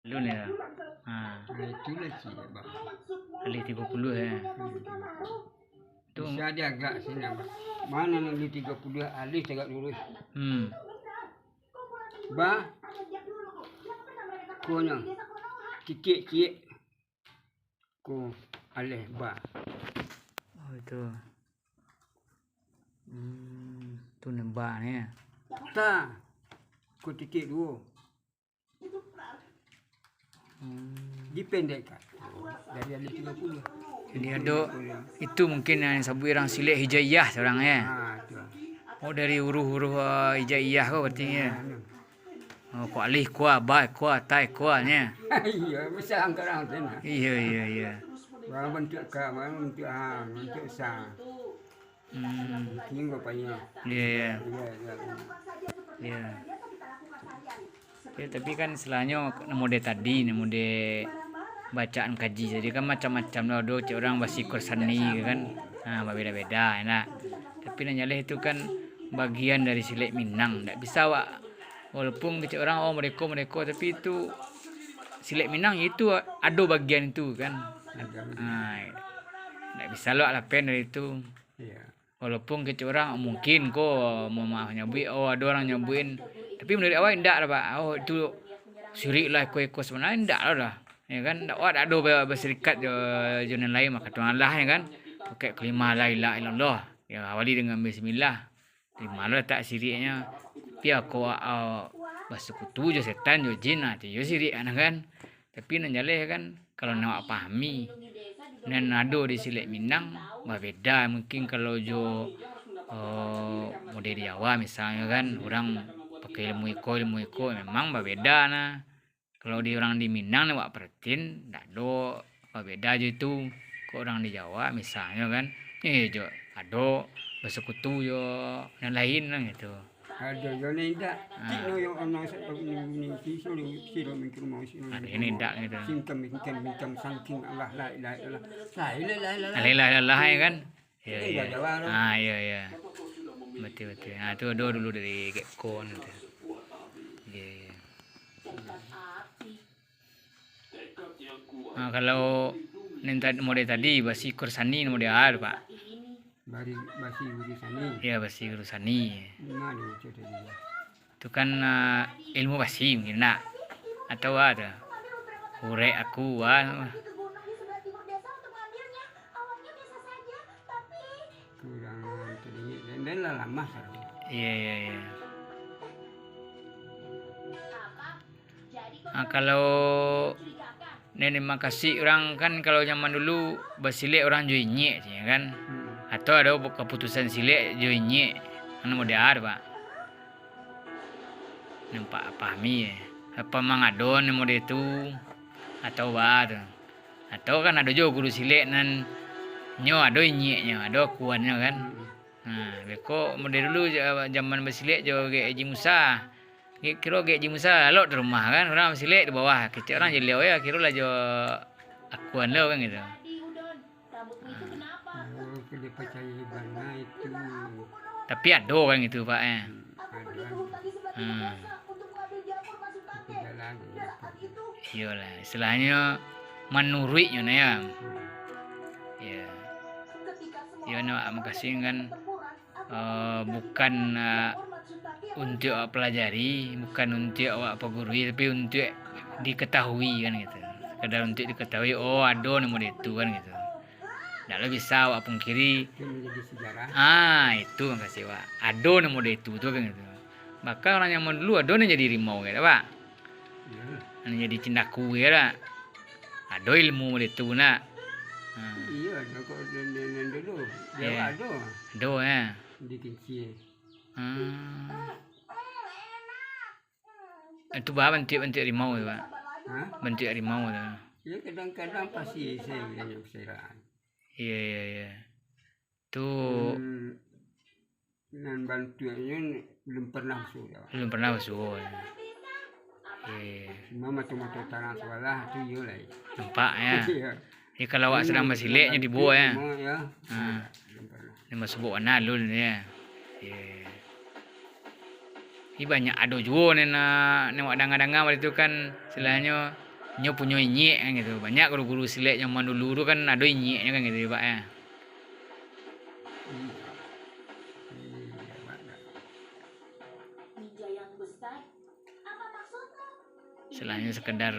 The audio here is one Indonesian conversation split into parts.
Lu nih lah. Nah itulah sih ya bang. Kali 30 ya. Itu Bisa dia agak sini bang. Mana nanti 30 alis agak lurus. Ba, konya titik cie, ko alis ba. Oh itu. Itu nembak nih. Ta, ko titik dua. Dipendekkan dari alis 30. Jadi ada itu mungkin yang sabu orang silik hijaiyah seorang ya. Itu. Oh dari huruf-huruf hijaiyah kau berarti ya. Oh ko alih kuah, ba kuah, tai kuahnya. Iya, bisa angkat sana. Iya. Bang bentuk ka, bang bentuk hang, bentuk sa. Ini bapaknya. Iya. Iya. Ya, tapi kan istilahnya mode tadi, mode bacaan kaji. Jadi kan macam-macam lah do orang basikur seni kan. Nah, beda-beda enak. Tapi nanyaleh itu kan bagian dari silik Minang. Ndak bisa wak. Walaupun kecil orang mereka tapi itu silik Minang itu ada bagian itu kan. Nah, ndak bisa lo lapen dari itu. Iya. Walaupun kecil orang mungkin kok mau maaf nyabuin, ada orang nyabuin. Tapi menurut awak enggak lah pak. Oh itu sirik lah eko sebenarnya enggak lah. Ya kan enggak ada berserikat jonan lain maka Tuhan Allah ya kan. Pakai kelima la ilaha illallah. Ya awali dengan bismillah. Di mana tak siriknya. Pia ko bersekutu jo setan jo jin nah jo sirik kan. Tapi nanjale kan kalau nak pahami dan ada di silik Minang berbeda mungkin kalau jo model Jawa misalnya kan orang pakai ilmu iko memang berbeda nah. Kalau di orang di Minang nih wak perhatiin ndak ada berbeda aja itu. Kok orang di Jawa misalnya kan jo ada bersekutu jo yang lain lah gitu. Ada yang tidak. Tino yang anak saya ini silo mikir mau silo. Ada ini ndak gitu. Singkem sangking Allah la ilaha illallah. La ilaha illallah ya kan. Iya. Jawa. Iya. Betul. Nah itu dulu dari Gekon gitu. Iya. Nah, kalau mode tadi basi kursani mode ar pak. Basi urusannya. Iya basi kursani. Mana itu tadi? Itu kan ilmu basi mungkin nak atau ada. Urek aku Kurang tadi dan lama sekarang. Iya. Nah, kalau nenek makasih orang kan kalau zaman dulu basilik orang joinye ya kan. Atau ada keputusan silik joinye anu mode ar pak. Nampak pahami ya. Apa mangadon mode itu atau apa atau kan ada juga guru silik nan nyo ada inyeknya ada kuannya kan. Nah beko mode dulu zaman basilik jo ge Haji Musa. Kira ge Haji Musa lo di rumah kan orang basilik di bawah kecil orang jadi ya kira lah jo akuan lo kan gitu. Dia percaya bana itu. Tapi ada kan gitu pak ya. Iyalah istilahnya menurutnya ya. Ya nak makasih kan bukan untuk pelajari, bukan untuk awak pegurui tapi untuk diketahui kan gitu. Kadang untuk diketahui ada nomor itu kan gitu. Ndak bisa awak pungkiri. Itu makasih pak. Ada nomor itu tuh kan gitu. Maka orang yang dulu ada nih jadi rimau gitu pak. Jadi cindaku ya lah. Ada ilmu itu nak. Iya, ada kok nenek dulu. Dia ada. Ada ya. Di kecil. Itu bah bentuk rimau ya pak. Bentuk rimau tu. Ya kadang-kadang pasti saya yang percayaan. Iya. Tu. Dan bantuannya belum pernah masuk. Mama mata tanah sekolah tu lah. Nampak ya. Ini kalau awak sedang basiliknya di bawah ya. Ini masuk bawah nalul ya. Ini banyak ada juga nih nak nengok dangan-dangan itu kan istilahnya Nyo punya inyek kan gitu. Banyak guru-guru silat zaman dulu tu kan ada inyeknya kan gitu Pak ya. Selainnya sekedar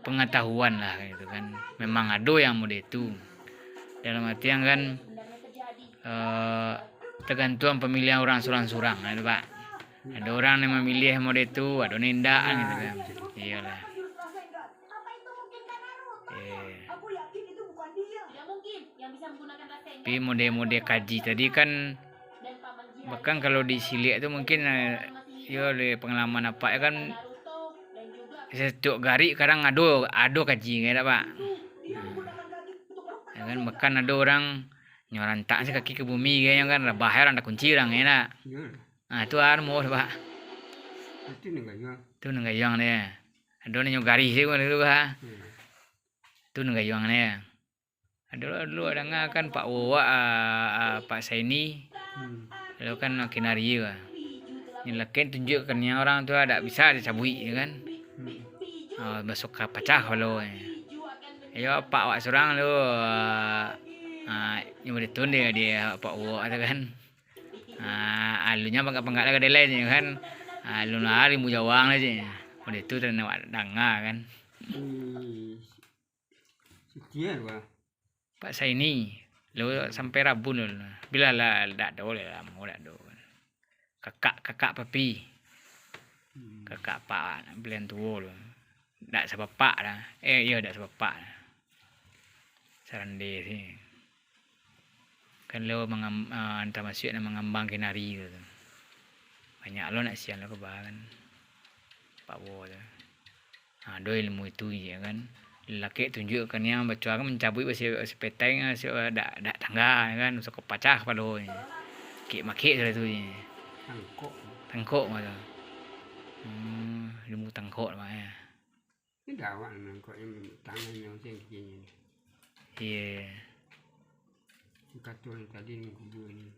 pengetahuan lah gitu kan. Memang ada yang model itu. Dalam artian kan tergantung pemilihan orang surang-surang gitu Pak. Ada orang yang memilih model itu, ada nindak kan gitu kan. Iyalah. Tapi mode-mode kaji tadi kan bahkan kalau di silik itu mungkin ya oleh pengalaman apa ya kan setiap gari kadang ada kaji kan Pak. Ya kan bahkan ada orang nyorantak sih kaki ke bumi kayaknya kan bahaya ada kunci orang ya. Nah itu mau Pak. Itu nenggayang deh. Ada nih gari sih kan itu Pak. Itu nenggayang deh. Ada dulu ada kan Pak Wawa, Pak Saini, lalu kan kinari juga. Nyelakin tunjukkannya orang tu ada bisa dicabui ya kan. Masuk ke pecah kalau. Ya Pak Wak surang lu nyoba ditun dia Pak Wawa tu kan. Alunya bangga-bangga lah ke lain kan. Alu nari mu jawang aja. Udah itu dan danga kan. Sekian Pak. Pak Saini, lo sampai Rabu lo. Bila lah tak boleh lah, mau tak do. Kakak papi, kakak pak, belian tua lo. Tak sebapak lah. Iya tak sebapak lah. Sarande sih. Kan lo antara masuk dan mengambang kinari gitu. Banyak lo nak sian lo kebahan. Pak Wo tu. Do ilmu itu ya kan. Laki tunjukkan yang baca kan mencabut sepeteng dak tangga kan usah kepacah palo ni. Kek makek tu tangkok macam. Ilmu tangkok lah ya. Ni dawan tangkok yang tangan yang sengkini. Iya. Katul tadi ni kubur ni.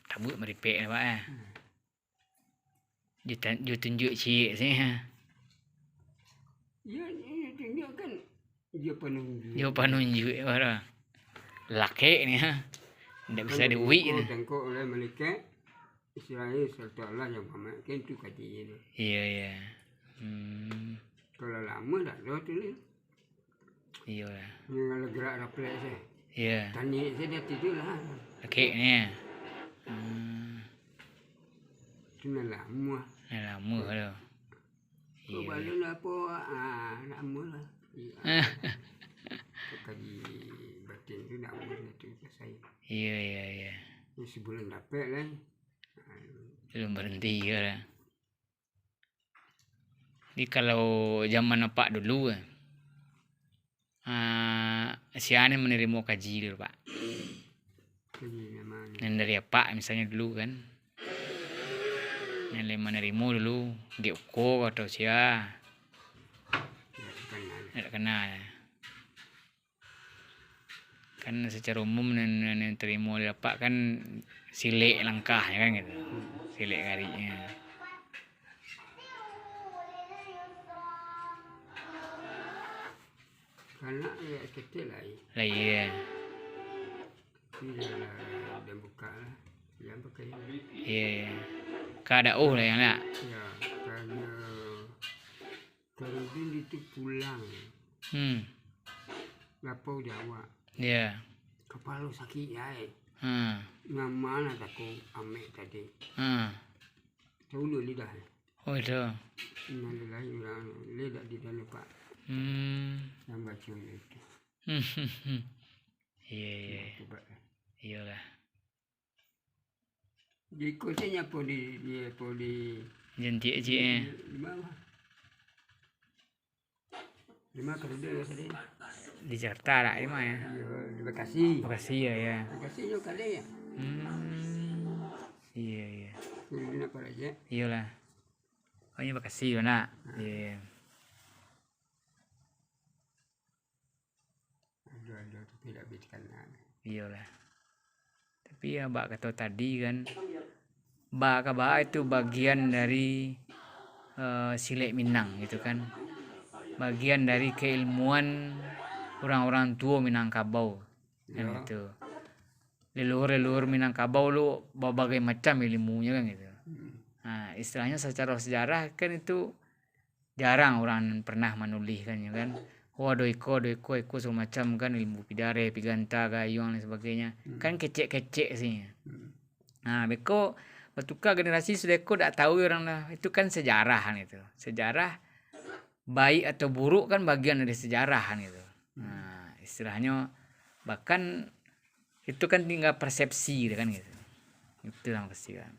Tabut meripek Pak ya. Dia tunjuk cik sih ha. Ya tunjuk kan dia penunjuk. Dia penunjuk orang. Laki ni ha. Tak bisa diuik ni. Tengkok oleh malaikat Israel serta Allah yang Muhammad kan tu kaji dia. Iya. Kalau lama dah tu ni. Iya. Yang gerak raplet saya. Iya. Tani saya dah tidur lah. Laki ni. Tu nak lama. Lama tu. Kau balik lah apa? Lama lah. Kaji batin tu lama lah tu saya. Iya. Sebulan dapat lah. Belum berhenti lah. Jadi kalau zaman Pak dulu si Ane menerima kaji dulu Pak. Kaji namanya. Dan dari Pak misalnya dulu kan. Yang menerima dulu di Uko atau sia. Tak kenal. Kan secara umum yang terima dapat kan silik langkahnya kan gitu. Silik garinya. Anak dia kecil lah. Lah iya. Dia buka lah. Yang pakai. Iya. Kada lah yang nak. Ya, kerana Karudin itu pulang. Lapau Jawa. Ya. Kepala sakit ya. Nama nak aku ambil tadi. Tahu lu lidah. Oh itu. Innalillahi wa inna lidah di dalam Pak. Yang baca itu. Iya. Iyalah. Di kosnya apa di Jentik je. Lima kalau dia tadi. Di Jakarta tak lima ya. Di Bekasi. Bekasi ya. Bekasi juga ada ya. Iya. Ini apa aja? Iyalah. Oh ini Bekasi lah nak. Iya. Ada tapi tak habiskan nak. Iyalah. Tapi ya Mbak kata tadi kan. Mbak itu bagian dari silik Minang gitu kan. bagian dari keilmuan orang-orang tua Minangkabau kan Ya. gitu. Leluhur Minangkabau lu berbagai macam ilmunya kan gitu. Nah, istilahnya secara sejarah kan itu jarang orang pernah menulis kan ya kan. Oh doiko segala macam kan, ilmu pidare, piganta, gayung dan sebagainya. Kan kecek-kecek sih. Nah, beko bertukar generasi sudah ko tak tahu orang lah. Itu kan sejarah kan itu. Sejarah baik atau buruk kan bagian dari sejarah kan itu. Nah, istilahnya bahkan itu kan tinggal persepsi kan gitu. Itu yang pasti kan.